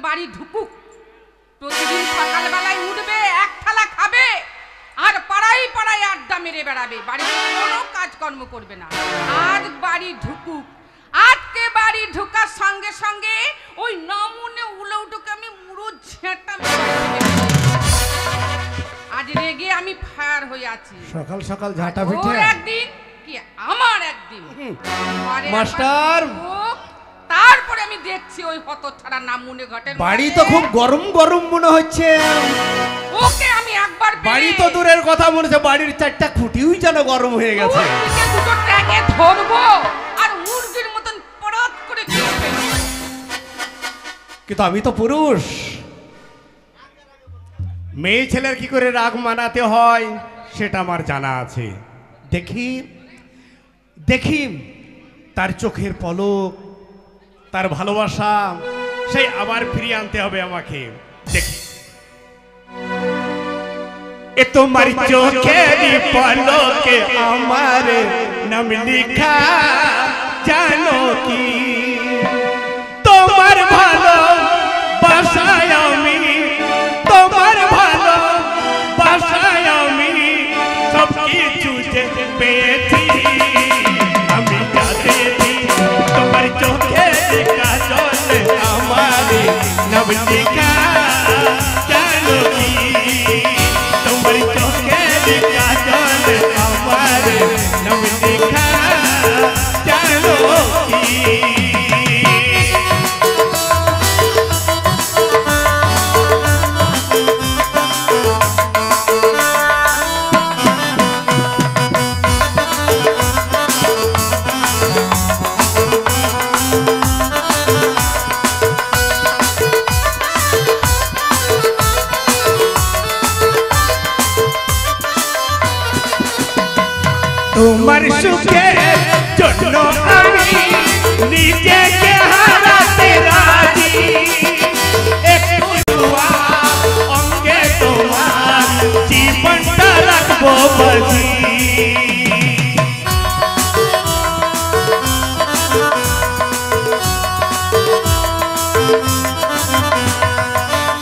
বাড়ি ঢুকুক, প্রতিদিন সকালবেলায় উঠবে, এক থালা খাবে, আর পাড়ায় পাড়ায় আড্ডা মেরে বেড়াবে, বাড়িতে কোনো কাজকর্ম করবে না। আজ বাড়ি ঢুকুক, আজকে বাড়ি ঢোকার সঙ্গে সঙ্গে ওই নমুনে উলৌটোকে আমি মুড়ো ঝেঁটা আজ রেগে আমি ফায়ার হয়ে আছি। সকাল সকাল ঝাঁটা পিঠে একদিন কি আমার একদিন মাস্টার, তারপরে আমি দেখছি ওই হতছাড়া নামুনে ঘটের বাড়ি তো খুব গরম গরম মনে হচ্ছে। ওকে আমি একবার বাড়ি তো দূরের কথা মনে হচ্ছে, বাড়ির চারটা খুঁটিও যেন গরম হয়ে গেছে। দুটো ট্যাগে ধরবো আর মুরগির মতন পড়াত করে খেলবে। কিন্তু আমি তো পুরুষ, মেয়ে ছেলের কি করে রাগ মানাতে হয় সেটা আমার জানা আছে। দেখি দেখি তার চোখের পলক, তার ভালোবাসা সেই আবার ফিরিয়ে আনতে হবে আমাকে। দেখি এ তোমার চোখের পলকে আমার নাম লিখা, জানো কি তোমার ভালো বাসায় আমি, তোমার ভালো বাসায় আমি সব কিছু পেয়েছি। আমি যাদেছি তোমার চোখের কাজলে আমার নাম লিখা, জানো কি তোমার চোখের কাজলে আমার নাম লিখা, জানো কি। তোমার সুখের জন্য আমি নিজেকে হারাতে রাজি, একটু দোয়া অঙ্গে তোমার জীবনটা রাখবো বাজি।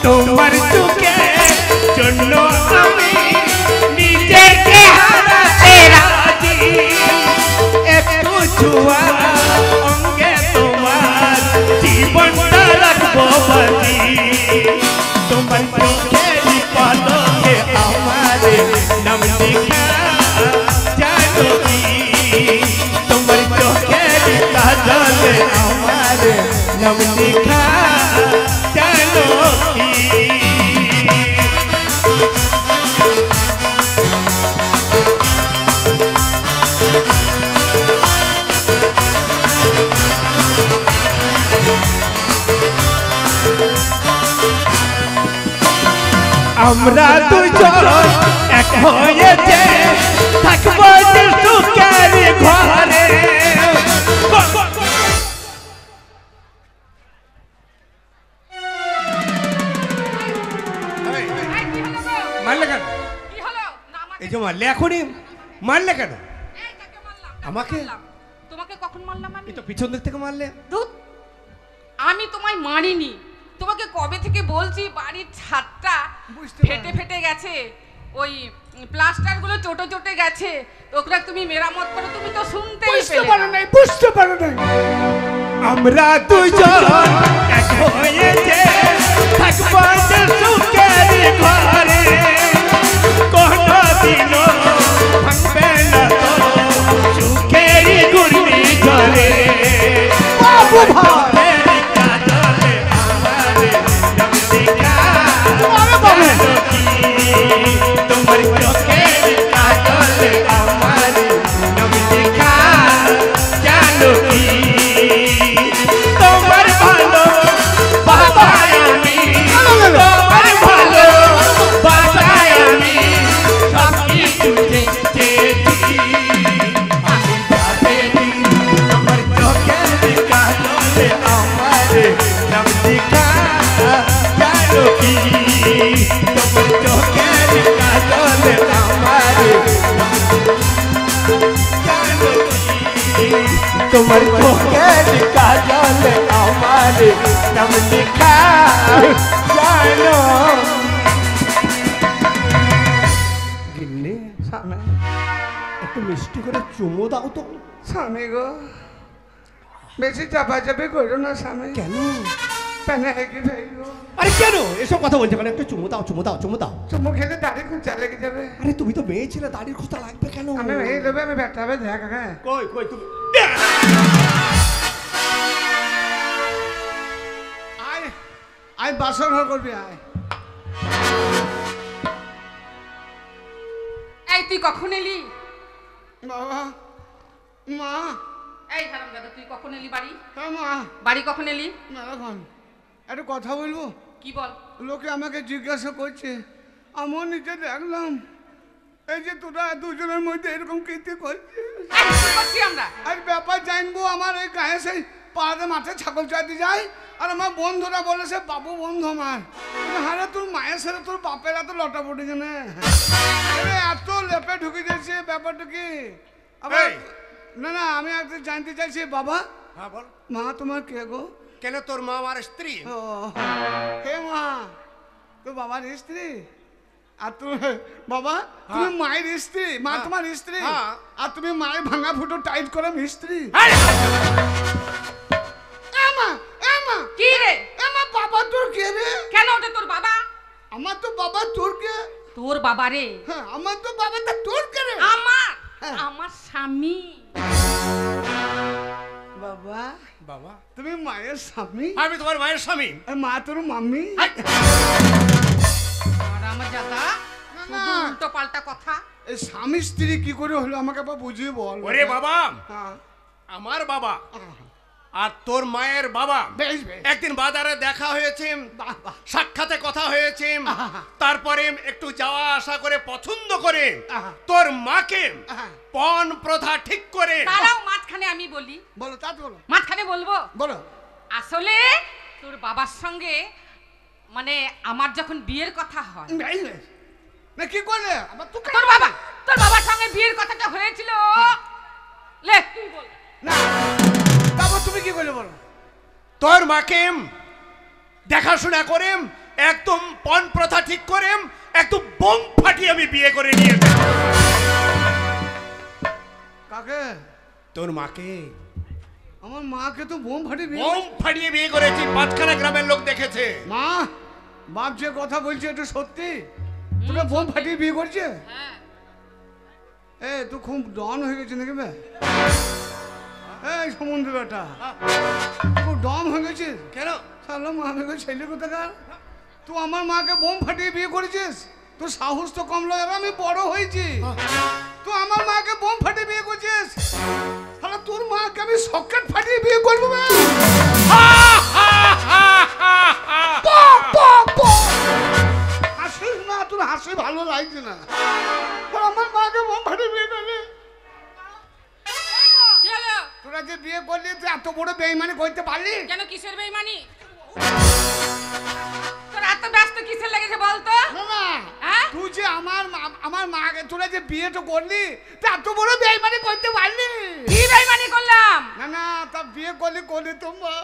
তোমার সুখের জন্য আমি নিজেকে হারাতে রাজি, একটু ছোঁয়া অঙ্গে তোমার জীবনটা রাখবো বাজি। তোমার চোখের পলকে আমার নাম লিখা, জানো কি তোমার চোখের কাজলে আমার নাম লিখা, জানো কি। আমরা দুজন এক হয়েছে থাকবো সুখের ঘরে। মারলে কেন? এই যে মারলে, এখনই মারলে কেন আমাকে? তোমাকে কখন মারলাম আমি? এই তো পিছন দিক থেকে মারলে। আমি তোমায় মারিনি, তোমাকে কবে থেকে বলছি বাড়ির ছাদটা ফেটে ফেটে গেছে, ওই প্লাস্টার গুলো চটে চটে গেছে, ওগুলা তুমি মেরামত করো, তুমি তো শুনতেই বুঝতে পারো নাই, বুঝতে পারো নাই। আমরা দুজন এক হয়েছে থাকবো সুখের ঘরে, কোনদিনও ভাঙবে না তো সুখের ঘূর্ণি ঝড়ে। বাবু ভাই তোমার চোখের কাজলে আমার নাম লেখা, জানো কি তোমার ভালো বাসায় আমি, তোমার ভালো বাসায় আমি সব কিছু চেয়েছি। আমি যাদেছি তোমার চোখের কাজলে আমার নাম লেখা, জানো কি তোমার চোখের কাজলে আমার, জানো কি তোমার চোখের কাজলে আমার নাম লেখা, জানো গিন্নি স্বামী একটু মিষ্টি করে চুমো দাও তো। স্বামী গো বেশি চাপাচাপি করো না স্বামী কেন? পেনে হেঁকে যাই গো আরে কেন এসব কথা বলছো কেন? একটু চুমো দাও, চুমো দাও, চুমো দাও। চুমু খেলে দাড়ি খুঁজা লেগে যাবে। আরে তুমি তো মেয়ে ছেলে, দাড়ির খুঁজতে লাগবে কেন? আমি ভেঙে দেবে, আমি ব্যথা হবে দেখ। হ্যাঁ কই কই তুমি আয় আয় বাসন ঘর করবি আয়। এই তুই কখন এলি? বাবা মা এই হারাম দাদা, তুই কখন এলি বাড়ি? হ্যাঁ মা বাড়ি কখন এলি? এখন একটু কথা বলবো। কি বল? লোকে আমাকে জিজ্ঞাসা করছে, আমার নিচে দেখলাম এই যে তোরা দুজনের মধ্যে এরকম কীর্তি করছিস। এই, কি করছি আমরা? আর ব্যাপার জানবো, আমার এই গায়ে সেই পাড়াতে মাঠে ছাগল চাইতে যায়, আর আমার বন্ধুরা বলে সে বাবু বন্ধু আমার। হারে তোর মায়ের সাথে তোর বাপের এত লটাপটি কেন? এত লেপে ঢুকে যাচ্ছে, ব্যাপারটা কি? আবার এই। না না, আমি একটু জানতে চাইছি বাবা, হ্যাঁ বল। মা তোমার কে গো? কেন তোর মা আমার স্ত্রী? ও হে মা, তো বাবার স্ত্রী? আর তুমি বাবা তুমি মায়ের স্ত্রী, মা তোমার স্ত্রী, হ্যাঁ। আর তুমি মায়ের ভাঙা ফুটো টাইট করে মিস্ত্রি। এমা এমা কি রে? এমা বাবা তোর কে রে? কেন ওটা তোর বাবা? আমার তো বাবা তোর কে? তোর বাবা রে? হ্যাঁ আমার তো বাবা, তা তোর কে রে? আমার হ্যাঁ। আমার স্বামী। বাবা বাবা তুমি মায়ের স্বামী, আমি তোমার মায়ের স্বামী। আর মা তোর মাম্মি। আর আমার দাদা না, শুধু না। উল্টো পাল্টা কথা। এই স্বামী স্ত্রী কি করে হলো আমাকে আবার বুঝিয়ে বল। ওরে বাবা, হ্যাঁ আমার বাবা আর তোর মায়ের বাবা বেশ বেশ একদিন বাজারে দেখা হয়েছে, বাবা সাক্ষাতে কথা হয়েছে, আহা। তারপরে একটু যাওয়া আসা করে পছন্দ করে আহা। তোর মাকে আহা। পণ প্রথা ঠিক করে। তারাও মাঝখানে আমি বলি, বলো তা তো বলো মাঝখানে বলবো। বলো। আসলে তোর বাবার সঙ্গে মানে আমার যখন বিয়ের কথা হয়, বেশ বেশ না কি করলে আবার তো তোর বাবার সঙ্গে বিয়ের কথাটা হয়েছিল। লে তুই বল। না তারপর তুমি কি করলে বলো। তোর মাকে দেখাশোনা করে একদম পণ প্রথা ঠিক করে একদম বোম ফাটিয়ে আমি বিয়ে করে নিয়ে কাকে? তোর মাকে আমার মাকে তো বোম ফাটে বোম ফাটিয়ে বিয়ে করেছি, পাঁচখানা গ্রামের লোক দেখেছে। মা বাপ যে কথা বলছে এটা সত্যি? তোকে বোম ফাটিয়ে বিয়ে করছে? হ্যাঁ এ তুই খুব ডন হয়ে গেছে নাকি বে? এই সমুদ্র বেটা খুব ডন হয়ে গেছিস কেন? তাহলে মা আমি ছেলে কোথাকার? তুই আমার মাকে বোম ফাটিয়ে বিয়ে করেছিস? তোর সাহস তো কম লাগে, আমি বড় হয়েছি, তুই আমার মাকে বোম ফাটিয়ে বিয়ে করছিস? তাহলে তোর মাকে আমি সকেট ফাটিয়ে বিয়ে করবো বে? হাসিস না, তোর হাসি ভালো লাগছে না। তোর আমার মাকে বোম ফাটিয়ে বিয়ে করলি? কি হলো? তোরা যে বিয়ে করলি তুই এত বড় বেইমানি করতে পারলি? কেন কিসের বেইমানি? তোর এত ব্যস্ত কিসের লেগেছে বলতো? না না হ্যাঁ? তুই যে আমার মাকে তোরা যে বিয়েটা করলি তা এত বড় বেইমানি করতে পারলি? কি বেইমানি করলাম? না না তা বিয়ে করলি তো মা,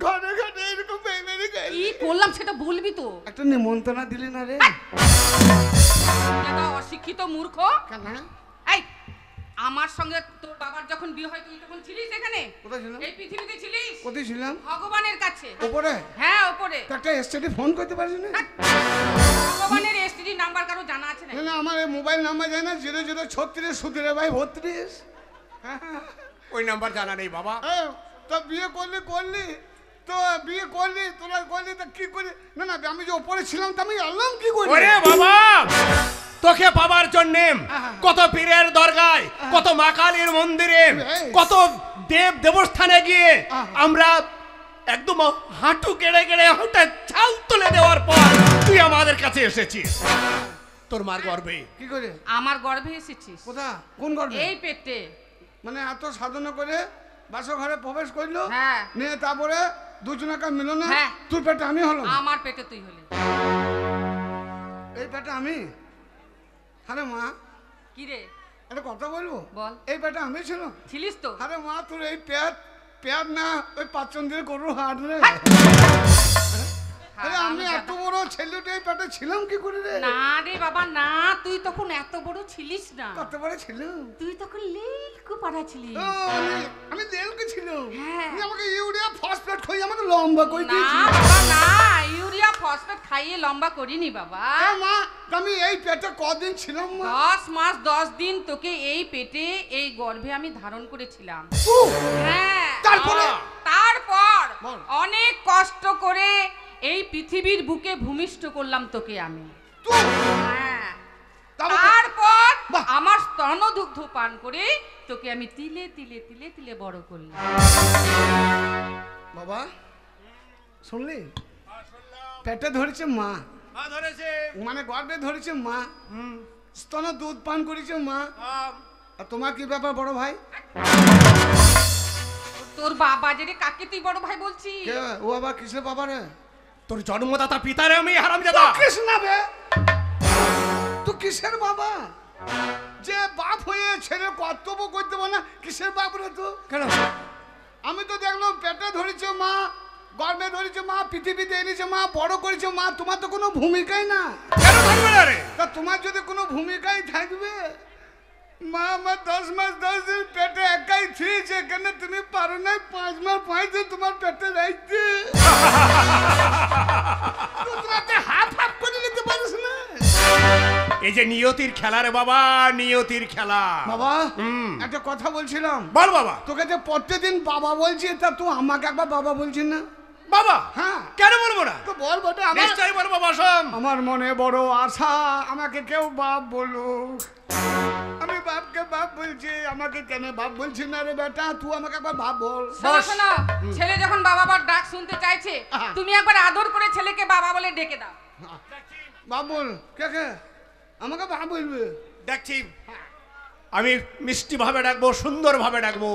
ঘরে ঘরে এরকম বেইমানি কি করলি? করলাম সেটা বলবি তো। একটা নিমন্ত্রণ দিলি না রে? এটা অশিক্ষিত মূর্খ। কেন? এই আমার সঙ্গে তোর বাবার যখন বিয়ে হয় তুই তখন ছিলিস এখানে? কোথায় ছিলাম? এই পৃথিবীতে ছিলিস? কোথায় ছিলাম? ভগবানের কাছে। ওপরে? হ্যাঁ ওপরে। তো একটা এসটিডি ফোন করতে পারিস না? ভগবানের এসটিডি নাম্বার কারো জানা আছে না? না না আমার এই মোবাইল নাম্বার জানা 0036 সুধীরে ভাই 32। ওই নাম্বার জানা নেই বাবা। তো বিয়ে করলি তো বিয়ে করলি তোরা করলি তা কি করলি? না না আমি যে ওপরে ছিলাম তা আমি এলাম কি করি? ওরে বাবা, তোকে পাবার জন্য কত পীরের দরগায়, কত মা কালীর মন্দিরে, কত দেব দেবস্থানে গিয়ে আমরা একদম হাঁটু কেড়ে কেড়ে হাঁটে ছাল তুলে দেওয়ার পর তুই আমাদের কাছে এসেছিস তোর মার গর্ভে। কি করে? আমার গর্ভে এসেছিস? কোথা? কোন গর্ভে? এই পেটে। মানে এত সাধনা করে বাসর ঘরে প্রবেশ করলো, হ্যাঁ। নিয়ে তারপরে দুজনাকার মিলনে হ্যাঁ। তোর পেটে আমি হলাম, আমার পেটে তুই হলি। এই পেটে আমি। আরে মা কি রে? একটা কথা বলবো? বল। এই পেটে আমি ছিল? ছিলিস তো? আরে মা তোর এই পেট না ওই পাঁচচন্দ্রের গরুর হাট রে। আরে আমি এত বড় ছেলেটাই পেটে ছিলাম কি করে রে? না রে বাবা না, তুই তখন এত বড় ছিলিস না, কত বড় ছিলাম? তুই তখন লেলকু পাড়া ছিলিস। ও, আমি দেলকে ছিলাম। হ্যাঁ। তুই আমাকে ইউরিয়া ফসফেট খাইয়ে আমাকে লম্বা করে না দিয়েছিস। বাবা না, ইউরিয়া ফসফেট খাইয়ে লম্বা করিনি বাবা। এ মা, আমি এই পেটে কদিন ছিলাম মা? 10 মাস 10 দিন তোকে এই পেটে এই গর্ভে আমি ধারণ করেছিলাম। হ্যাঁ, তারপরে? তারপর বল। অনেক কষ্ট করে এই পৃথিবীর বুকে ভূমিষ্ঠ করলাম তোকে আমি। তুই? হ্যাঁ, তারপর? তারপর বাহ। আমার স্তনদুগ্ধ পান করে তোকে আমি তিলে তিলে তিলে তিলে বড় করলাম। বাবা শুনলি? পেটে ধরেছে মা, ধরেছে মানে গর্ভে ধরেছে মা, স্তন দুধ পান করেছে মা। আর তোমার কি ব্যাপার বড় ভাই? তোর বাবা যে রে, কাকে তুই বড় ভাই বলছিস? কে ও আবার কিসের বাবা রে? তোর জন্মদাতা পিতারে আমি হারামজাদা। কৃষ্ণ বে, তুই কিসের বাবা? যে বাপ হয়ে ছেলে কর্তব্য করতে পারে না, কিসের বাপ রে তুই? কেন? আমি তো দেখলাম পেটে ধরেছে মা, গর্ভে ধরেছে মা, পৃথিবীতে এনেছে মা, বড় করেছে মা, তোমার তো কোনো ভূমিকাই না। কেন থাকবে না রে? তা তোমার যদি কোনো ভূমিকাই থাকবে, মা আমার 10 মাস 10 দিন পেটে একাই ছিঁড়েছে, কেন তুমি পারো না 5 মাস 5 দিন তোমার পেটে রাখতে? তোমাকে হাফ হাফ করে নিতে পারিস না? এই যে নিয়তির খেলা রে বাবা, নিয়তির খেলা। বাবা হুম। একটা কথা বলছিলাম, বল বাবা। তোকে যে প্রত্যেকদিন বাবা বলছি, তা তুই আমাকে একবার বাবা বলছিস না? বাবা হ্যাঁ। কেন বলবো না? তো বল বটে, আমার নিশ্চয়ই বলবো বসম। আমার মনে বড় আশা, আমাকে কেউ বাপ বলুক। আমি বাপকে বাপ বলছি, আমাকে কেন বাপ বলছি না রে বেটা? তুই আমাকে একবার বাপ বল। শোনো শোনো, ছেলে যখন বাবা বাবার ডাক শুনতে চাইছে, আহা। তুমি একবার আদর করে ছেলেকে বাবা বলে ডেকে দাও। বাপ বল, কে কে আমাকে বাপ বলবে? দেখছি আমি মিষ্টি ভাবে ডাকবো, সুন্দর ভাবে ডাকবো।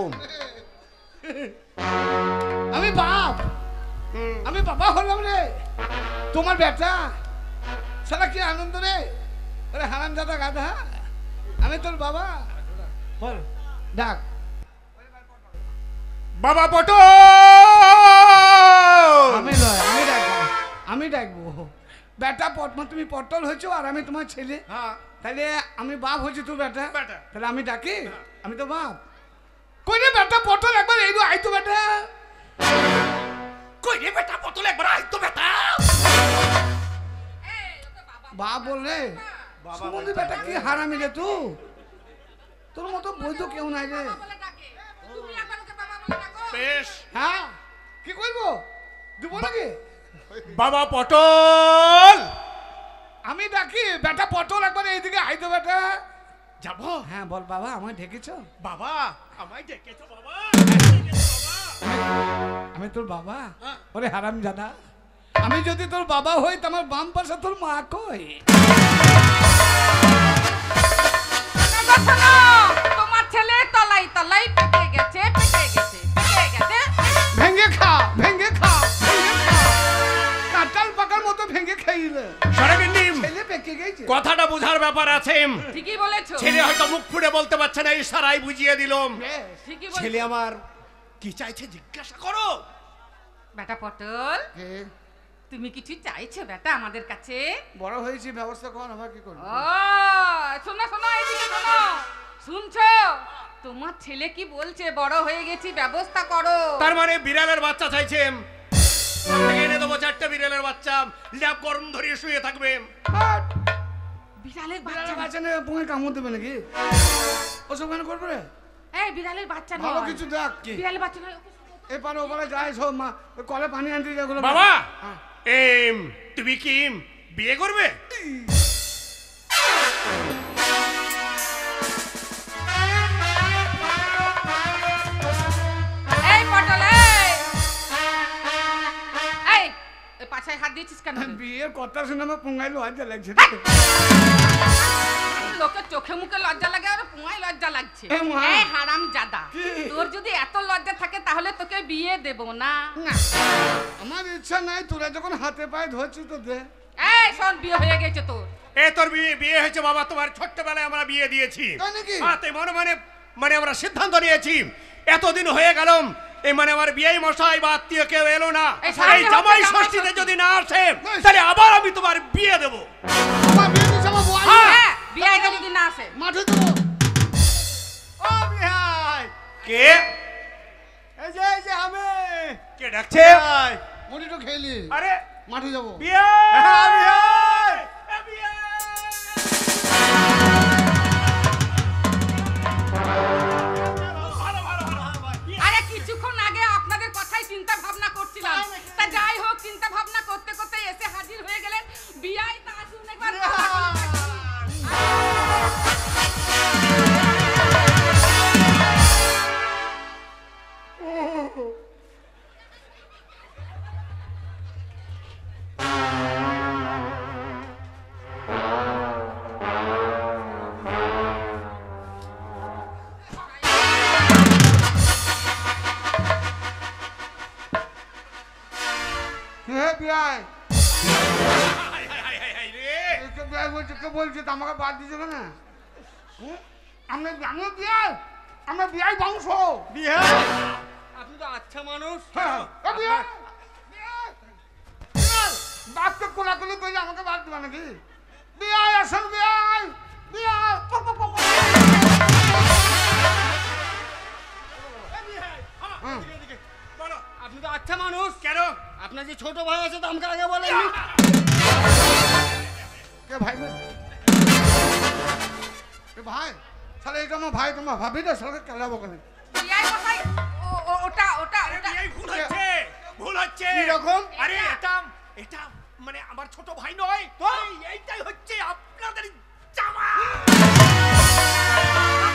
আমি বাপ, আমি বাবা হলাম রে তোমার বেটা। সারা কি আনন্দ রে! আরে হারাম দাদা গাধা, আমি তোর বাবা। বল ডাক। বাবা পটো। আমি নয়, আমি ডাকবো, আমি ডাকবো। বেটা পটমা, তুমি পটল হয়েছো আর আমি তোমার ছেলে, হ্যাঁ তাহলে আমি বাপ হয়েছি তুই বেটা। বেটা। তাহলে আমি ডাকি, আমি তো বাপ। কই রে বেটা পটল, একবার এই আই তো বেটা। কই রে বেটা পটল, একবার আই তো বেটা। বাপ বল রে। সুমন্দি বেটা কি হারামি রে তুই, তোর মতো বৈধ কেউ নাই রে। বলে ডাকে, তুমি একবার ওকে বাবা বলে ডাকো। বেশ হ্যাঁ কি করবো, দিব নাকি? বাবা পটল। আমি ডাকি বেটা পটল, একবার এইদিকে আই তো বেটা। যাবো? হ্যাঁ বল বাবা, আমায় ডেকেছো? বাবা আমায় ডেকেছো বাবা? আমি তোর বাবা? ওরে হারাম জাদা, আমি যদি তোর বাবা হই, তো আমার বাম পাশে তোর মা কই? শোনো, শোনো, তোমার ছেলে তলাই তলাই পেকে গেছে, পেকে গেছে, পেকে গেছে। ভেঙে খা, ভেঙে খা, ভেঙে খা, কাঁঠাল পাকার মতো ভেঙে খাইলে সরেবিন্দিম, ছেলে পেকে গেছে। কথাটা বোঝার ব্যাপার আছে। ঠিকই বলেছো, ছেলে হয়তো মুখ ফুটে বলতে পারছে না, ইশারায় বুঝিয়ে দিলাম। ঠিকই ছেলে বলেছো। আমার কি চাইছে জিজ্ঞাসা করো। বেটা পটল, কে? তুমি কিছু চাইছো বেটা আমাদের কাছে? বড় হয়েছি, ব্যবস্থা কর, আমার কি করবো? ও শোনো শোনো, এইদিকে শোনো, শুনছো? তোমার ছেলে কি বলছে, বড় হয়ে গেছি, ব্যবস্থা করো। তার মানে বিড়ালের বাচ্চা চাইছে। এনে দেবো 4টে বিড়ালের বাচ্চা, ল্যাব গরম ধরিয়ে শুয়ে থাকবে। হাট! বিড়ালের বিড়ালের বাচ্চা? বাচ্চা নিয়ে পুঙে কামড় দেবে নাকি? ওসব কেন করবে রে? এই বিড়ালের বাচ্চা ভালো নয়, কিছু দেখ। বিড়ালের বাচ্চা নয়। এই পারে ওপারে যায় সব, মা ওই কলে পানি আনতে যায় ওগুলো। বাবা হ্যাঁ। তুমি কি বিয়ে করবে? এই পটল, এই এই পাছায় হাত দিয়েছিস কেন? বিয়ের কথা শুনে আমার পুঙ্গাই লজ্জা লাগছে। লোকের চোখে মুখে লজ্জা লাগে আর পুঙায় লজ্জা লাগছে। এ মা! এই হারাম জাদা, কি? তোর যদি এত লজ্জা থাকে তাহলে তোকে বিয়ে দেব না। না, আমার ইচ্ছা নাই, তোরা যখন হাতে পায়ে ধরছিস তো দে। এই শোন, বিয়ে হয়ে গেছে তোর। তোর বিয়ে হয়েছে বাবা, তোমার ছোট্টবেলায় আমরা বিয়ে দিয়েছি। তাই নাকি? তাই মনে মনে মানে আমরা সিদ্ধান্ত নিয়েছি, এতদিন হয়ে গেল এই মানে আমার বিয়ে মশাই বা আত্মীয় কেউ এলো না, এই সামনে এই জামাই হচ্ছে জামাই ষষ্ঠীতে ষষ্ঠী। যদি না আসে তাহলে আবার আমি তোমার বিয়ে দেব। আমার বিয়ে দিচ্ছে আমার বউ আসবে। হ্যাঁ বিয়াইটা যদি না আসে মাঠে দেবো। ও বিহাই, কে এই যে আমি কে ডাকছে? বিহাই। মুড়িটা খেলি আরে মাঠে যাবো। বিয়ে হ্যাঁ, বিহাই। আরে কিছুক্ষণ আগে আপনাদের কথাই চিন্তা ভাবনা করছিলাম, তা যাই হোক চিন্তা ভাবনা করতে করতে এসে হাজির হয়ে গেলেন। বিয়াই তা আসুন একবার কথা বলতে। হ্যাঁ বিয়াই hi, hi, hi, hi, hi রে। কে বিয়াই বলছে, কে বলছে তা আমাকে বাদ দিচ্ছে কেন? আমরা আমিও বিয়াই, আমরা বিয়াই বংশ। বিহাই, আপনি তো আচ্ছা মানুষ। হ্যাঁ, এ বিয়াই, বিয়াই, বিয়াই, বাপকে কোলাকুলি করলে আমাকে বাদ দিবা নাকি? বিয়াই আসল বিয়াই, বিয়াই। হুম। বলো, আপনি তো আচ্ছা মানুষ। কেন? আপনার যে ছোট ভাই আছে তো আমাকে আগে বলেন। কে ভাই বল? এ ভাই, তাহলে এটা আমার ভাই, তোমার ভাবি না, সালকে কেলাবো কেন? বিয়াই মশাই ওটা ওটা আরে ওটা বিয়ে ভুল হচ্ছে, ভুল হচ্ছে। কি রকম? আরে এটা এটা মানে আমার ছোট ভাই নয়, এইটাই হচ্ছে আপনাদের জামাই।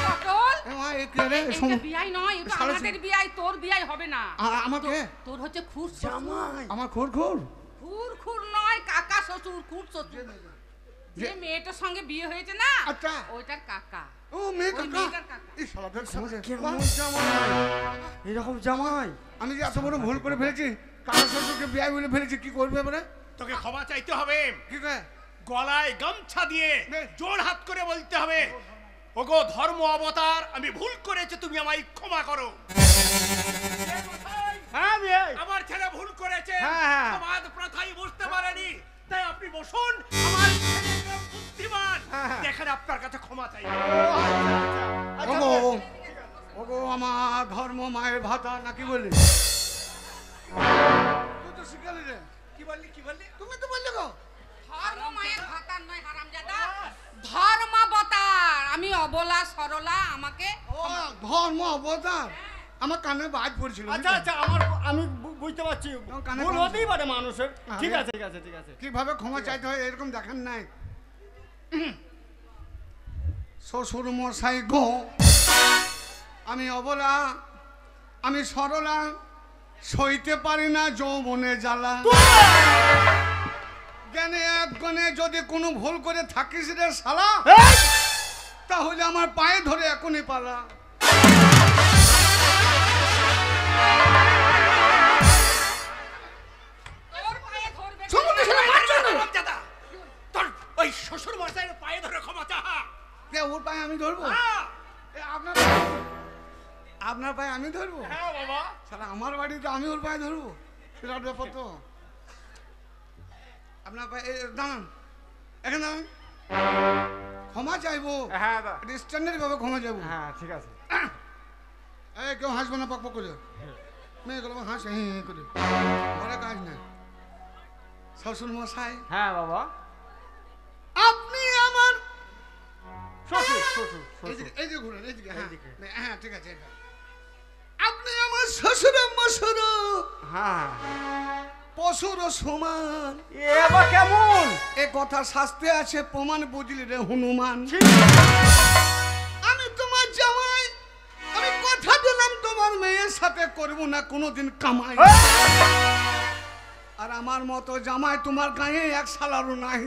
পটল এ মা, এ কে রে? এইটা বিয়াই নয়, এটা শালা আমাদের বিয়াই, তোর বিয়াই হবে না। আমাকে? তোর হচ্ছে খুর জামাই। আমার খোর খোর। খুর খুর নয়, কাকা শ্বশুর, খুর শ্বশুর। যে মেয়েটার সঙ্গে বিয়ে হয়েছে না, আচ্ছা। ওইটার কাকা। ও মেয়ে ওই কাকা। মেয়েটার কাকা। এই শালাদের সমাজে কেমন জামাই? এরকম জামাই? আমি যে এত বড় ভুল করে ফেলেছি, কাকা শ্বশুরকে বিয়ে বলে ফেলেছি, কি করবে এবারে? তোকে ক্ষমা চাইতে হবে, কি করে? গলায় গামছা দিয়ে বেশ। জোর হাত করে বলতে হবে, ওগো ধর্ম অবতার, আমি ভুল করেছি, তুমি আমায় ক্ষমা করো। হ্যাঁ বিহাই। আমার ছেলে ভুল করেছে, হ্যাঁ, হ্যাঁ। সমাজ প্রথাই বুঝতে পারেনি, তাই আপনি বসুন, আমার ছেলে বুদ্ধিমান, হ্যাঁ, হ্যাঁ। দেখেন আপনার কাছে ক্ষমা চাই। আচ্ছা, ওগো, ওগো আমার ধর্ম মায়ের ভাতা নাকি বললি? তুই তো শিখালি রে। কি বললি, কি বললি? তুমি তো বললে গো। ধর্ম মায়ের ভাতার নয় হারামজাদা, ধর্মাবতার। আমি অবলা সরলা, আমাকে ও ধর্ম অবতার। আমার কানে বাজ পড়ছিল। আচ্ছা আচ্ছা, আমি বুঝতে পারছি, আমার কানে ভুল কম হতেই পারে মানুষের। আরে। ঠিক আছে ঠিক আছে ঠিক আছে। কিভাবে ক্ষমা চাইতে হয় এরকম দেখেন নাই? শ্বশুর মশাই গো, আমি অবলা, আমি সরলা, সইতে পারি না যৌবনে জ্বালা। জ্ঞানে এক গণে যদি কোনো ভুল করে থাকিস রে শালা, এই! তাহলে আমার পায়ে ধরে এখনই পালা। তোর পায়ে ধরবে। সমুদ্রে ছেলে মারছো না? দাদা, তোর ওই শ্বশুর মশাইয়ের পায়ে ধরে ক্ষমা চাহা। কে ওর পায়ে আমি ধরবো? হ্যাঁ, এ, আপনার পায়ে আমি ধরবো? হ্যাঁ বাবা। শালা আমার বাড়িতে আমি ওর পায়ে ধরবো? বিরাট ব্যাপার তো। আপনার পায়ে দাঁড়ান, এখানে দাঁড়ান। ক্ষমা চাইবো, হ্যাঁ দা। স্ট্যান্ডার্ড ভাবে ক্ষমা চাইবো। হ্যাঁ ঠিক আছে। এই কেউ হাসবে না পক পক করে। মেয়েগুলো হাসে হে হে করে, ঘরে কাজ নাই। শ্বশুর মশাই, হ্যাঁ বাবা। আপনি আমার শ্বশুর শ্বশুর এইদিকে, শ্বশুর। এইদিকে ঘুরেন, এইদিকে, হ্যাঁ এইদিকে। হ্যাঁ ঠিক আছে এটা। আপনি আমার শ্বশুর মশুর হ্যাঁ। পশুর সমান। এ আবার কেমন? এ কথা শাস্তে আছে প্রমাণ, বুঝলি রে হনুমান। ঠিক। আমি তোমার জামাই, আমি কথা দিলাম তোমার মেয়ের সাথে করব না কোনোদিন কামাই। আর আমার মতো জামাই তোমার গায়ে এক সালারও নাই,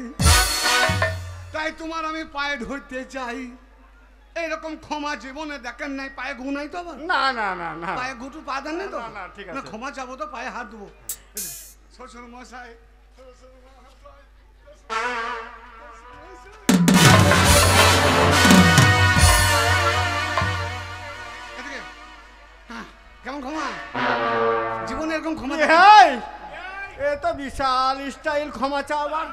তাই তোমার আমি পায়ে ধরতে চাই। এইরকম ক্ষমা জীবনে দেখেন নাই, পায়ে ঘু নাই তো আবার, না না না না। পায়ে ঘুটু পা দেন নাই তো। না, না, ঠিক আছে। না, ক্ষমা চাবো তো পায়ে হাত দেবো। শ্বশুর মশাই, শ্বশুর মশাই, এদিকে। হ্যাঁ, কেমন ক্ষমা? রকম ক্ষমা এই, এ তো বিশাল স্টাইল ক্ষমা চাওয়ার।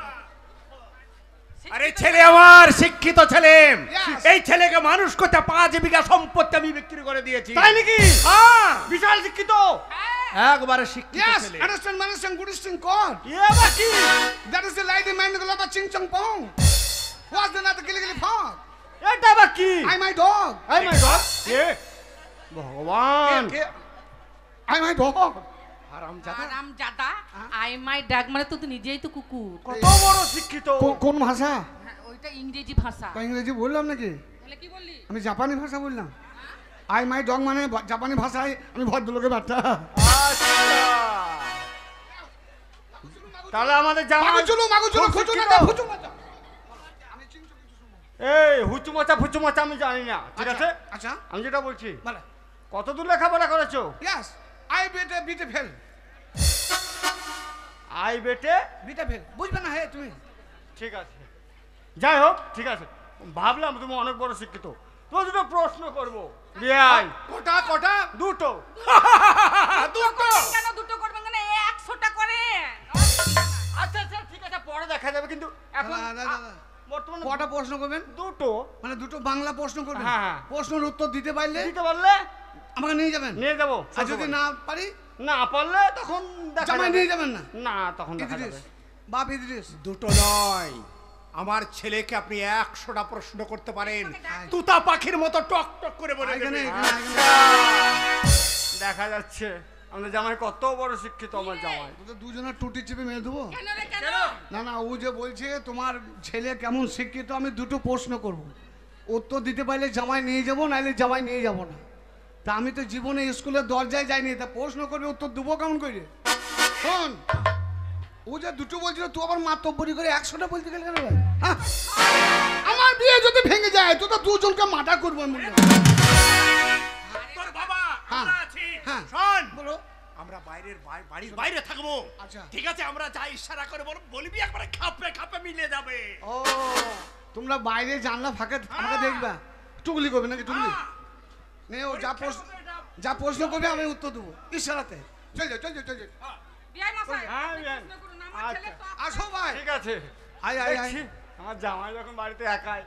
আরে ছেলে আমার শিক্ষিত ছেলে, Yes. এই ছেলেকে মানুষ করতে 5 বিঘা সম্পত্তি আমি বিক্রি করে দিয়েছি। তাই নাকি? হ্যাঁ, বিশাল শিক্ষিত। একবারে শিক্ষিত Yes, ছেলে। understand, understand, good thing, God. এ বা কি? That is the lady man who love ching chong pong. What's the not the gilly gilly pong? এটা বা কি? I my dog. এই মাই গড, এ ভগবান, I my dog. আরাম জাদা আই মাই ডাক মানে তো তুই নিজেই তো কুকুর। কত বড় শিক্ষিত। কোন ভাষা? হ্যাঁ, ওইটা ইংরেজি ভাষা। তো ইংরেজি বললাম নাকি? তাহলে কি বললি? আমি জাপানি ভাষা বললাম। আই মাই ডগ মানে জাপানি ভাষায় আমি ভদ্রলোকের বাচ্চা। আচ্ছা, তাহলে আমাদের জামাই মাগুচুলু খুব খুচু না শিক্ষিত। ফুচু না। এই হুচুমাচা ফুচুমাচা আমি জানি না, ঠিক আছে? আচ্ছা আমি যেটা বলছি, বলে কত দূর লেখাপড়া করেছো? ইয়েস আই বিটে ফেল আই বেটে, বিটে ফেল বুঝবে না হে তুমি। ঠিক আছে, যাই হোক, ঠিক আছে। ভাবলাম তুমি অনেক বড় শিক্ষিত, তোমার দুটো প্রশ্ন করবো। বিয়াই কটা কটা? দুটো। দুটো। কেন দুটো করবেন কেন? 100টা করে। আচ্ছা আচ্ছা, ঠিক আছে, পরে দেখা যাবে, কিন্তু এখন দাদা, বর্তমানে কটা প্রশ্ন করবেন? দুটো। মানে দুটো বাংলা প্রশ্ন করবেন। হ্যাঁ। প্রশ্নের উত্তর দিতে পারলে দিতে পারলে আমাকে নিয়ে যাবেন। নিয়ে যাবো, আর যদি না পারি না পারলে তখন দেখা জামাই যাবে। নিয়ে যাবেন না। না, তখন দেখা ইদ্রিস যাবে। বাপ ইদ্রিস দুটো নয়, আমার ছেলেকে আপনি 100টা প্রশ্ন করতে পারেন, তুতা পাখির মতো টক টক করে বলে এখানে দেবে। আচ্ছা, দেখা যাচ্ছে আমাদের জামাই কত বড় শিক্ষিত। আমার জামাই তোদের দুজনের টুটি চেপে মেরে দেবো। কেন রে কেন? না না, ও যে বলছে তোমার ছেলে কেমন শিক্ষিত, আমি দুটো প্রশ্ন করব, উত্তর দিতে পারলে জামাই নিয়ে যাবো, নাহলে জামাই নিয়ে যাব না। তা আমি তো জীবনে স্কুলের দরজায় যাইনি, তা প্রশ্ন করবে উত্তর দেবো কেমন করে? শোন, ও যে দুটো বলছিল, তুই আবার মাতব্বরি করে 100টা বলতে গেলে কেন ভাই? হ্যাঁ? আমার বিয়ে যদি ভেঙে যায় তো দুজনকে মার্ডার করবো আমি বললাম। তোর বাবা হ্যাঁ, আমরা আছি। হ্যাঁ। শোন, বলো। আমরা বাড়ির বাইরে থাকবো। আচ্ছা। ঠিক আছে, আমরা যা ইশারা করে বলবি একবারে খাপে খাপে মিলে যাবে। ও, তোমরা বাইরে জানলা ফাঁকে আমাকে দেখবা, টুকলি করবে নাকি? টুকলি হ্যাঁ। নে, ও যা প্রশ্ন করবে আমি উত্তর দেবো ইশারাতে। চল যাও, চল যাও, চল যাও। বিয়াই মশাই, হ্যাঁ, আপনি বিয়াই। প্রশ্ন করুন, আমার ছেলে তো আসো ভাই। ঠিক আছে, আয় আয় আয়। দেখছি আমার জামাই যখন বাড়িতে একাই।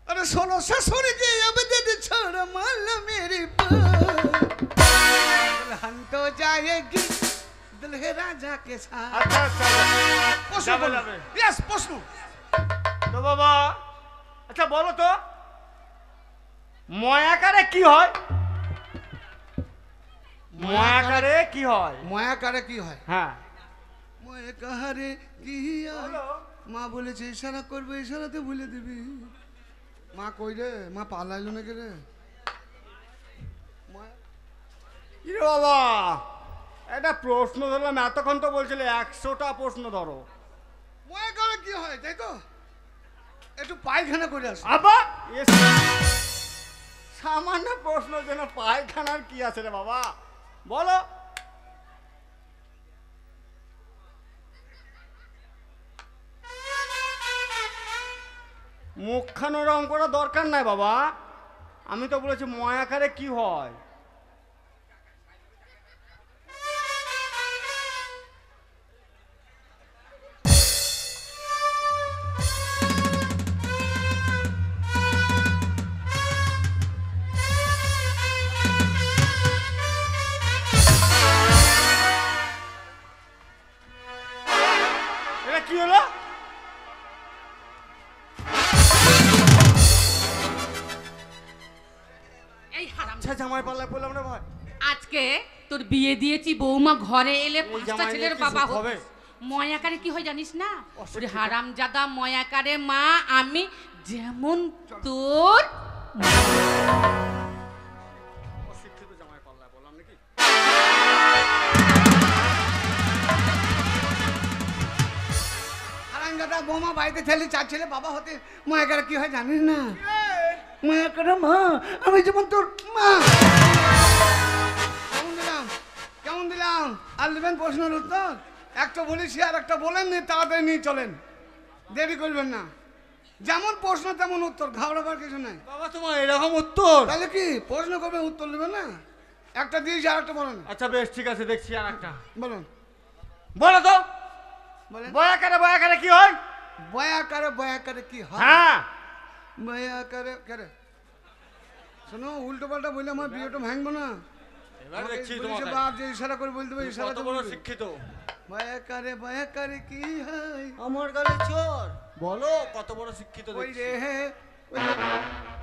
अरे सोनो ससुर जी अब जद छोड़ माल मेरी दुल्हन तो जाएगी दुल्हे राजा के साथ। আচ্ছা আচ্ছা, प्रश्न যাবে, बोलो। যাবে। यस प्रश्न। তো বাবা, আচ্ছা বলো তো, ময়াকারে কি হয়? ময়াকারে কি হয়? মায়া কারে কি হয়? হ্যাঁ, মায়া কারে কি হয়? বলো। মা বলেছে ইশারা করবে, ইশারাতে বলে দিবি। মা কই রে? মা পালাইলো নাকি রে? কি রে বাবা, একটা প্রশ্ন ধরলাম, এতক্ষণ তো বলছিলে 100টা প্রশ্ন ধরো। মায়া কারে কি হয় তাই তো? একটু পায়খানা করে আস। আবার সামান্য প্রশ্ন যেন পায়খানার কি আছে রে বাবা, বলো। মুখখানো রং করা দরকার নাই বাবা, আমি তো বলেছি ময়াকারে কি হয়। এটা কি হলো? এই হারাম। আচ্ছা, জামাই পাল্লায় পড়লাম না ভাই। আজকে তোর বিয়ে দিয়েছি, বৌমা ঘরে এলে এই 5টা জামাই ছেলের নিয়ে কি বাবা সুখ হবে? হবে। ময়াকারে কি হয় জানিস না? অশিক্ষিত। ওরে হারামজাদা ময়াকারে মা আমি যেমন তোর অশিক্ষিত জামাই পাল্লায় পড়লাম নাকি? আরাঙ্গাটা বৌমা বাড়িতে ছেলে, 4 ছেলে বাবা হতে মায়া কারে কি হয় জানিস না? মায়া কারে মা আমি যেমন তোর মা। কেমন দিলাম? আর নেবেন প্রশ্নের উত্তর? একটা বলেছি আর একটা বলেন নি, তাড়াতাড়ি নিয়ে চলেন, দেরি করবেন না। যেমন প্রশ্ন তেমন উত্তর, ঘাবড়াবার কিছু নাই। বাবা তোমার এরকম উত্তর? তাহলে কি প্রশ্ন করবে উত্তর নেবেন না? একটা দিয়েছি আর একটা বলেন। আচ্ছা বেশ ঠিক আছে, দেখছি আর একটা। বলুন বলো তো, বলেন। বয়াকারে কি হয়? বয়াকারে কি হয়? হ্যাঁ বয়াকারে কারে শোনো, উল্টো পাল্টা বললে আমার বিয়েটা ভাঙবো না। এবার দেখছি বলেছে তোমাকে বাপ যে ইশারা করে বলতে হবে, ইশারা কত বড় শিক্ষিত। বয়াকারে কি হয়? আমার গালে চোর, বলো কত বড় শিক্ষিত ওই দেখছি। রে হে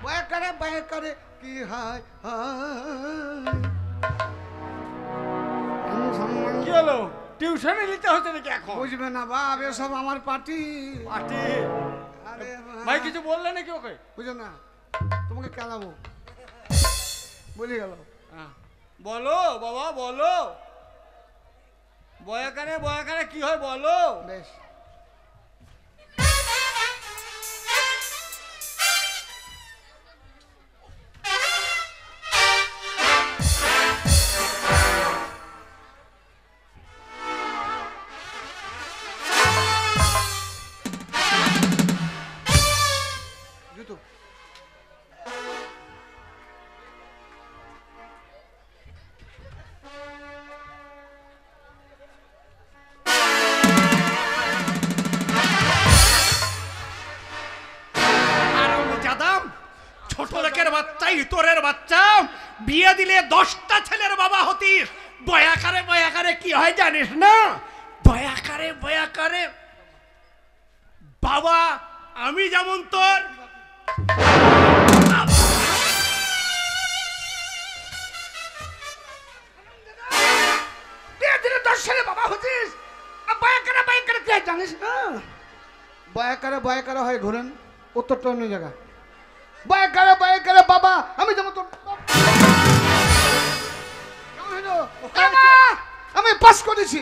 বয়াকারে কি হয়? কি হলো, টিউশনে নিতে হচ্ছে নাকি এখন? বুঝবে না বাপ, এসব আমার পার্টি। পার্টি? আরে ভাই কিছু বললে নাকি ওকে? বুঝো না, তোমাকে কেলাবো বলে গেল। হ্যাঁ। বলো বাবা বলো, বয়াকারে কি হয় বলো। বেশ জুতো জাদাম, ছোট লোকের বাচ্চা, ইতরের বাচ্চা, বিয়ে দিলে 10টা ছেলের বাবা হতিস। বয়াকারে কি হয় জানিস না? বয়াকারে বাবা আমি যেমন তোর বিয়ে দিলে 10 সালে বাবা হতিস। আর বয়াকারে কি হয় জানিস না? বয়াকারে হয় ঘোরেন উত্তরটা অন্য জায়গা। বয়াকারে বাবা আমি যেমন তোর কেমন হলো? বাবা, আমি পাস করেছি।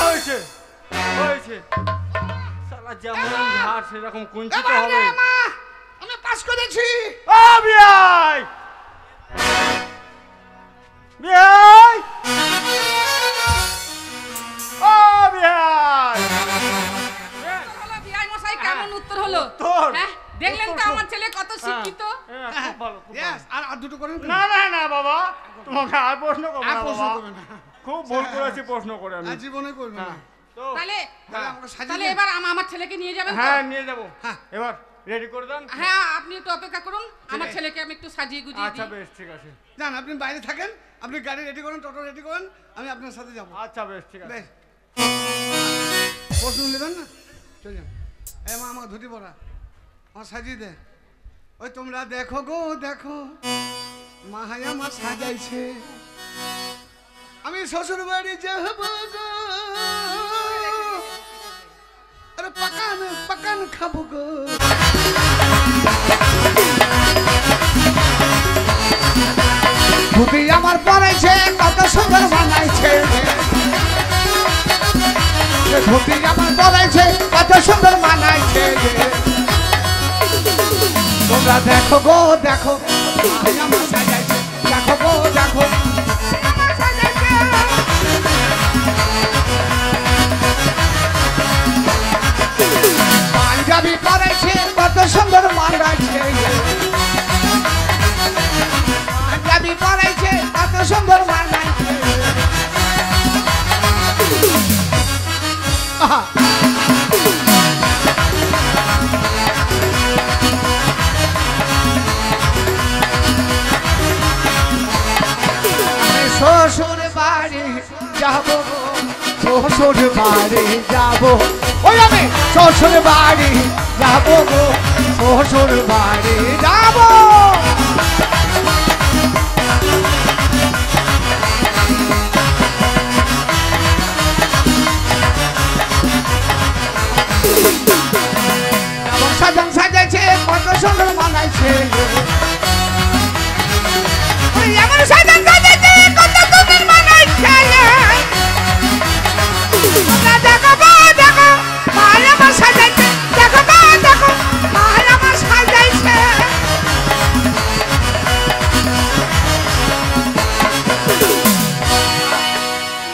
হয়েছে শালা যেমন ঝাড় সেরকম কুঞ্চিত বাবা হবে। রে মা, আমি পাস করেছি। ও বিয়াই বিয়াই ও বিয়াই হলো বিআই মশাই, কেমন উত্তর হলো? উত্তর? হ্যাঁ, দেখলেন তো উত্তর আমার ছেলে কত শিক্ষিত। হ্যাঁ, খুব ভালো, খুব Yes, ভালো। আর দুটো করেন কেন? না বাবা, তোমাকে আর প্রশ্ন করবো আর না প্রশ্ন বাবা। করবে না। খুব ভুল করেছি প্রশ্ন করে আমি। আর জীবনে করবে না। হ্যাঁ, তো তাহলে তাহলে আমাকে সাজিয়ে তাহলে দেন। এবার আমার ছেলেকে নিয়ে যাবেন তো? হ্যাঁ নিয়ে যাবো। হ্যাঁ। এবার রেডি করে দেন। হ্যাঁ, আপনি একটু অপেক্ষা করুন, আমার আছে। ছেলেকে আমি একটু সাজিয়ে গুজিয়ে আচ্ছা দিই। বেশ ঠিক আছে। যান, আপনি বাইরে থাকেন, আপনি গাড়ি রেডি করেন, টোটো রেডি করেন, আমি আপনার সাথে যাবো। আচ্ছা বেশ ঠিক আছে। বেশ, প্রশ্ন নেবেন না? চলে যান। এ মা, আমার ধুতি পরা, আমার সাজিয়ে দে। ওই তোমরা দেখো গো দেখো, মাহাই আমার সাজাইছে, আমি শ্বশুর বাড়ি যাব গো, আরে পাকান খাবো গো। ধুতি আমার পরাইছে, কত সুন্দর বানাইছে। ধুতি আমার পরাইছে, কত সুন্দর বানাইছে। তোমরা দেখো গো দেখো, আমার সাজাইছে, দেখো গো দেখো, আমার সাজাইছে। পাঞ্জাবি পরাইছে, কত সুন্দর মানাইছে। পাঞ্জাবি পরাইছে, কত সুন্দর মানাইছে। আহা, শ্বশুর বাড়ি যাব, শ্বশুর বাড়ি যাব, ওই আমি শ্বশুর বাড়ি যাব গো, শ্বশুর বাড়ি যাব। সাজান সাজাইছে, কত সুন্দর মানাইছে। ওই আমার সাজান সাজাইছে, কত সুন্দর মানাইছে। দেখো গো দেখো, মাল আমার সাজাইছে, দেখো গো দেখো, মাল আমার সাজাইছে।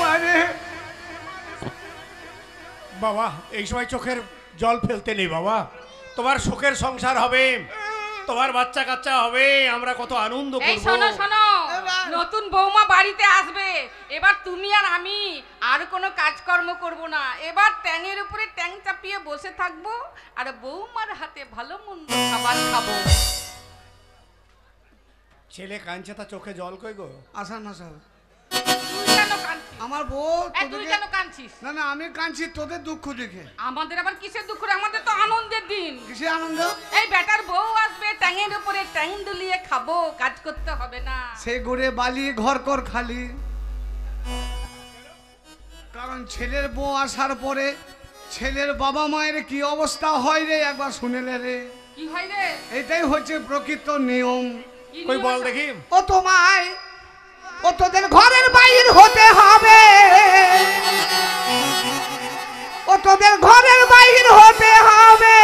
মানে বাবা এই সময় চোখের জল ফেলতে নেই বাবা, তোমার সুখের সংসার হবে, তোমার বাচ্চা কাচ্চা হবে, আমরা কত আনন্দ এই করব। শোনো শোনো, নতুন বৌমা বাড়িতে আসবে, এবার তুমি আর আমি আর কোনো কাজকর্ম করব না। এবার ট্যাংয়ের উপরে ট্যাং চাপিয়ে বসে থাকবো আর বৌমার হাতে ভালো মন্দ খাবার খাবো। ছেলে কাঁদছে, তা চোখে জল কই গো? আসান আসান তুই কেন কাঁদছিস? আমার বউ তুই তোদেরকে- কেন কাঁদছিস? না না আমি কাঁদছি তোদের দুঃখ দেখে। আমাদের আবার কিসের দুঃখ রে? আমাদের তো আনন্দের দিন। কিসে আনন্দ? এই বেটার বউ আসবে, ট্যাংয়ের উপরে ট্যাং দুলিয়ে খাবো, কাজ করতে হবে না। সে ঘুরে বালি ঘর কর খালি। কারণ ছেলের বউ আসার পরে ছেলের বাবা মায়ের কি অবস্থা হয় রে একবার শুনেলে রে। কি হয় রে? এটাই হচ্ছে প্রকৃত নিয়ম। কি কই নিয়ম বল আছে? দেখি। ও তোমায় ও তোদের ঘরের বাইরে হতে হবে, ও তোদের ঘরের বাইরে হতে হবে,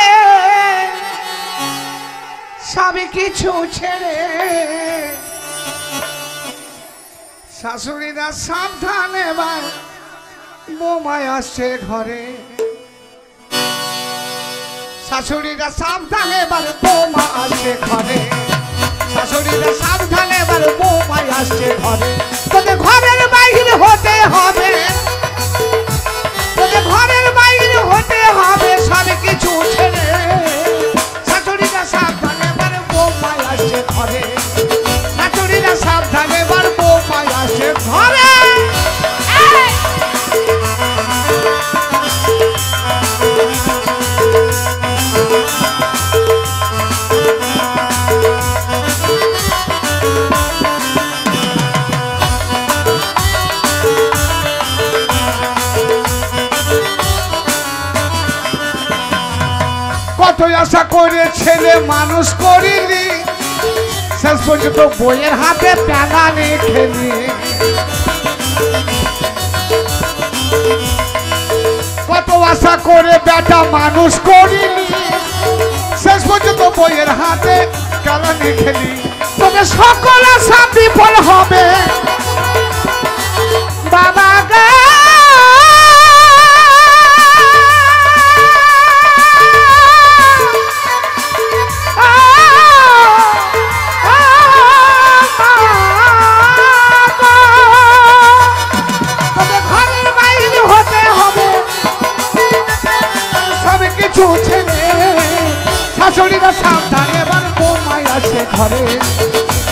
সবই কিছু ছেড়ে। শাশুড়িরা সাবধান, এবার বোমায় আসছে ঘরে। শাশুড়িরা সাবধান, এবার বোমা আসছে ঘরে। শাশুড়িরা সাবধান, এবার বোমায় আসছে ঘরে। তোদের ঘরের বাইরে হতে হবে, তোদের ঘরের বাইরে হতে হবে, সব কিছু ছেড়ে। শাশুড়িরা সাবধান, এবার বোমায় আসছে ঘরে। শাশুড়িরা সাবধান, এবার বোমায় আসছে ঘরে। কত আশা করে ছেলে মানুষ করিলি, শেষ পর্যন্ত বইয়ের হাতে প্যাগানে খেলি। কত আশা করে বেটা মানুষ করিলি, শেষ পর্যন্ত বইয়ের হাতে প্যাগানে খেলি। তবে সকল আশা বিফল হবে বাবা গা। শাশুড়িরা সাবধান, এবার বোমায় আসে ঘরে।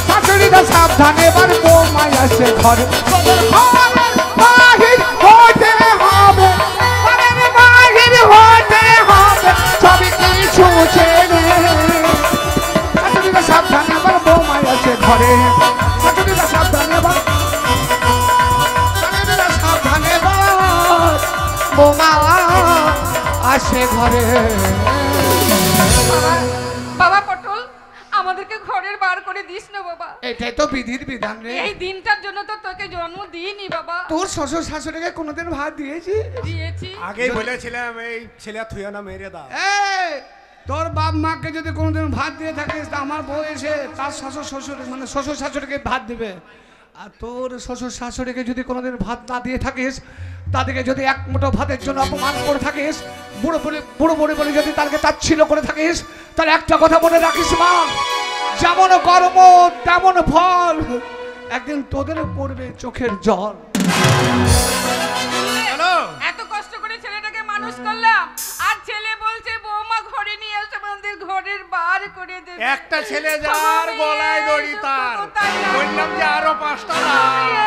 শাশুড়িরা সাবধান, এবার বোমায় আসে ঘরে। তোদের ঘরের বাহির হতে হবে, ঘরের বাহির হতে হবে, সবই কিছু ছেড়ে। শাশুড়িরা সাবধান, এবার বোমায় আসে ঘরে। শাশুড়িরা সাবধান, এবার শাশুড়িরা সাবধান, এবার বোমা আসে ঘরে। বাবা পটল, আমাদেরকে ঘরের বার করে দিস না বাবা। এটাই তো বিধির বিধান রে। এই দিনটার জন্য তো তোকে জন্ম দিইনি বাবা। তোর শ্বশুর শাশুড়িকে কোনোদিন ভাত দিয়েছি? দিয়েছি। আগেই বলেছিলাম এই ছেলে থুয়া না মেরে দাও। এই তোর বাপ মাকে যদি কোনোদিন ভাত দিয়ে থাকিস, তা আমার বউ এসে তার শ্বশুর শ্বশুর মানে শ্বশুর শাশুড়িকে ভাত দিবে। আর তোর শ্বশুর শাশুড়িকে যদি কোনোদিন ভাত না দিয়ে থাকিস, তাদেরকে যদি এক মুঠো ভাতের জন্য অপমান করে থাকিস, বুড়ো বুড়ি বলে যদি তাদেরকে তাচ্ছিল্য করে থাকিস, তাহলে একটা কথা মনে রাখিস মা, যেমন কর্ম তেমন ফল, একদিন তোদের পড়বে চোখের জল। হ্যালো, এত কষ্ট করে ছেলেটাকে মানুষ করলাম, আর ছেলে বলছে বৌমা ঘরে নিয়ে এসে আমাদের ঘরের বার করে দেবে। একটা ছেলে যার গলায় দড়ি তার, বললাম যে আরো 5টা দাও।